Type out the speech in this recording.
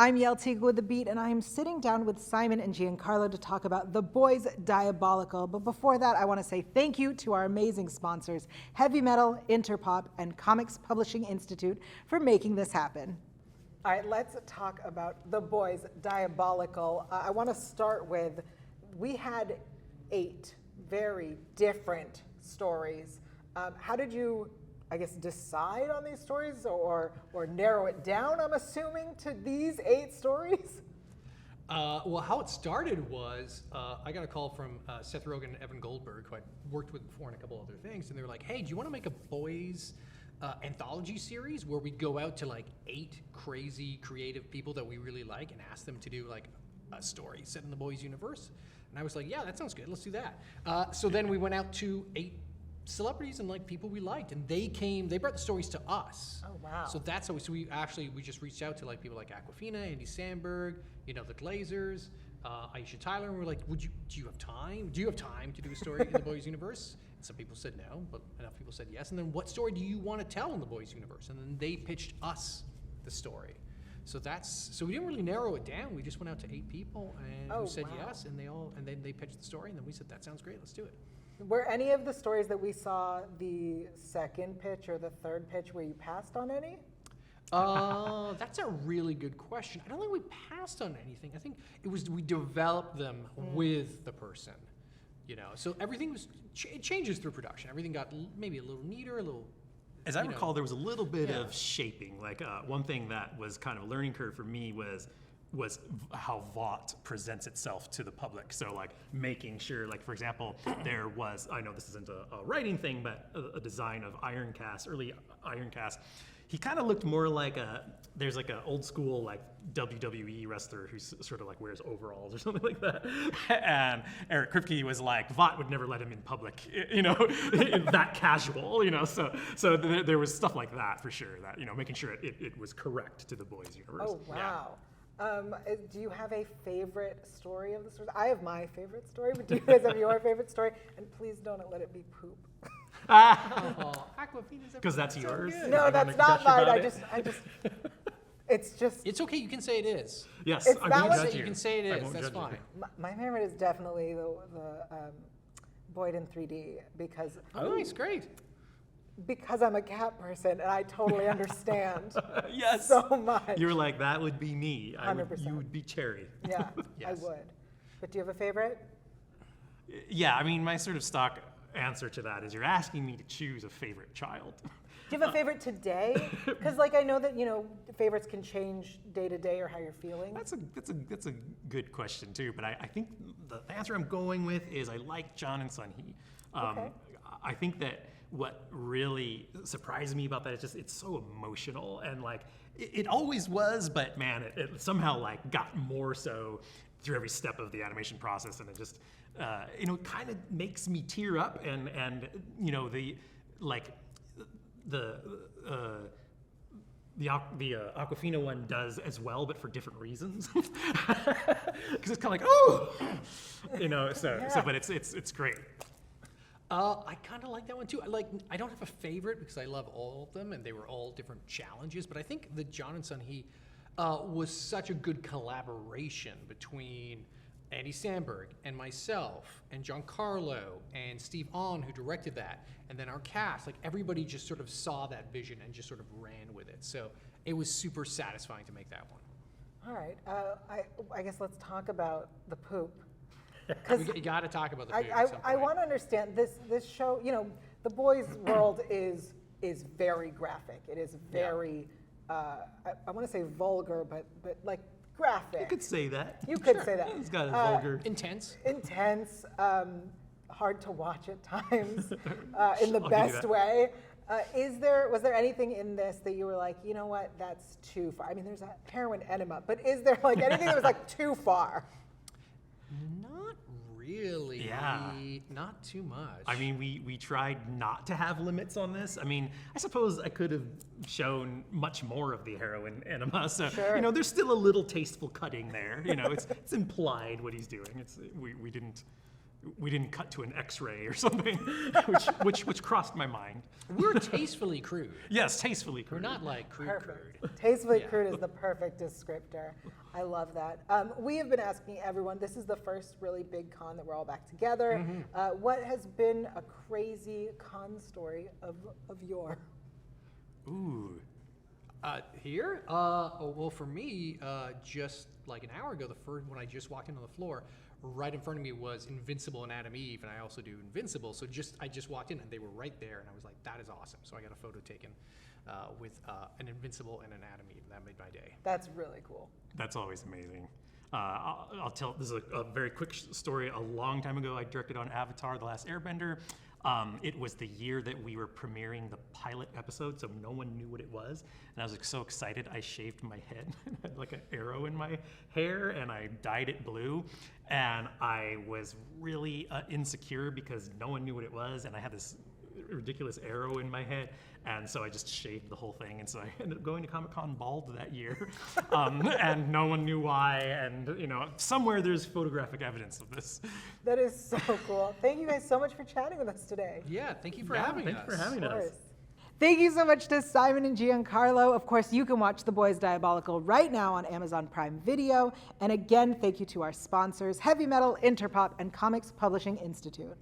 I'm Yael Teague with The Beat, and I am sitting down with Simon and Giancarlo to talk about The Boys Diabolical. But before that, I want to say thank you to our amazing sponsors, Heavy Metal, Interpop, and Comics Publishing Institute for making this happen. All right, let's talk about The Boys Diabolical. I want to start with, we had 8 very different stories. How did you, I guess, decide on these stories or narrow it down, I'm assuming, to these 8 stories? Well, how it started was I got a call from Seth Rogen and Evan Goldberg, who I'd worked with before in a couple other things, and they were like, hey, do you want to make a boys anthology series where we go out to like 8 crazy creative people that we really like and ask them to do like a story set in the boys universe? And I was like, yeah, that sounds good, let's do that. So then we went out to 8 celebrities and like people we liked, and they brought the stories to us. Oh wow! So that's how we just reached out to like people like Awkwafina, Andy Samberg, the Glazers, Aisha Tyler, and we're like, do you have time? Do you have time to do a story in the boys universe? And some people said no, but enough people said yes. And then what story do you want to tell in the boys universe? And then they pitched us the story. So we didn't really narrow it down. We just went out to 8 people and who said yes, and then they pitched the story, and then we said that sounds great, let's do it. Were any of the stories that we saw the second pitch or the third pitch where you passed on any? That's a really good question. I don't think we passed on anything. I think it was we developed them with the person, So everything it changes through production. Everything got maybe a little neater, a little. As I recall, there was a little bit of shaping. Like one thing that was kind of a learning curve for me was how Vought presents itself to the public. So like making sure, like for example, there was, I know this isn't a writing thing, but a design of Ironcast, early Ironcast. He kind of looked more like there's like an old school like WWE wrestler who's sort of like wears overalls or something like that. And Eric Kripke was like, Vought would never let him in public, that casual, So there was stuff like that for sure, that, making sure it was correct to the boys universe. Oh, wow. Yeah. Do you have a favorite story of the stories? I have my favorite story, but do you guys have your favorite story? And please don't let it be poop. Because that's yours? Good. No, that's not mine. I just, It's okay, you can say it is. Yes, it's I not won't judge you. You can say it is, that's fine. My favorite is definitely the Boyd in 3D because... Oh, nice, great. Because I'm a cat person and I totally understand yes. so much. You were like, that would be me. 100%. You would be Cherry. Yeah, yes. I would. But do you have a favorite? Yeah, I mean, my sort of stock answer to that is you're asking me to choose a favorite child. Do you have a favorite today? Because like I know that favorites can change day to day or how you're feeling. That's a good question too. But I think the answer I'm going with is I like John and Sun Hee. Okay. I think that what really surprised me about that is just it's so emotional, and like it always was, but man, it somehow like got more so through every step of the animation process, and it just kind of makes me tear up, and the Awkwafina one does as well, but for different reasons. Because it's kind of like, oh, but it's great. I kind of like that one too. I don't have a favorite because I love all of them and they were all different challenges, but I think the John and Sun Hee was such a good collaboration between Andy Samberg and myself and Giancarlo and Steve On, who directed that, and then our cast. Like everybody just sort of saw that vision and just sort of ran with it. So it was super satisfying to make that one. All right, I guess let's talk about the poop. You got to talk about the poop. I want to understand this show. The boys' world is very graphic. It is very, I want to say vulgar, but like graphic. You could say that. You could say that. It's got a vulgar. Intense, hard to watch at times, in the best way. Was there anything in this that you were like, you know what, that's too far? I mean, there's a heroin enema, but is there like anything that was like too far? Not really. Yeah. Not too much. I mean, we tried not to have limits on this. I mean, I suppose I could have shown much more of the heroin enema. So, sure. There's still a little tasteful cutting there. It's implied what he's doing. We didn't we didn't cut to an X-ray or something, which crossed my mind. We're tastefully crude. Yes, tastefully crude. We're not like crude. Tastefully Yeah. crude is the perfect descriptor. I love that. We have been asking everyone, this is the first really big con that we're all back together. What has been a crazy con story of your? Ooh. Here? Well, for me, just like an hour ago, when I just walked in on the floor, right in front of me was Invincible and Adam Eve, and I also do Invincible. So I just walked in, and they were right there, and I was like, that is awesome. So I got a photo taken with an Invincible and an Adam Eve, and that made my day. That's really cool. That's always amazing. I'll tell, this is a very quick story. A long time ago, I directed on Avatar: The Last Airbender. It was the year that we were premiering the pilot episode, so no one knew what it was. And I was like, so excited, I shaved my head and had like an arrow in my hair, and I dyed it blue. And I was really insecure because no one knew what it was, and I had this ridiculous arrow in my head, and so I just shaved the whole thing, and so I ended up going to Comic-Con bald that year, and no one knew why, and somewhere there's photographic evidence of this. That is so cool. Thank you guys so much for chatting with us today. Yeah, thank you for having us. Thank you for having Of us. course. Thank you so much to Simon and Giancarlo. Of course, you can watch The Boys Diabolical right now on Amazon Prime Video. And again, thank you to our sponsors, Heavy Metal, Interpop, and Comics Publishing Institute.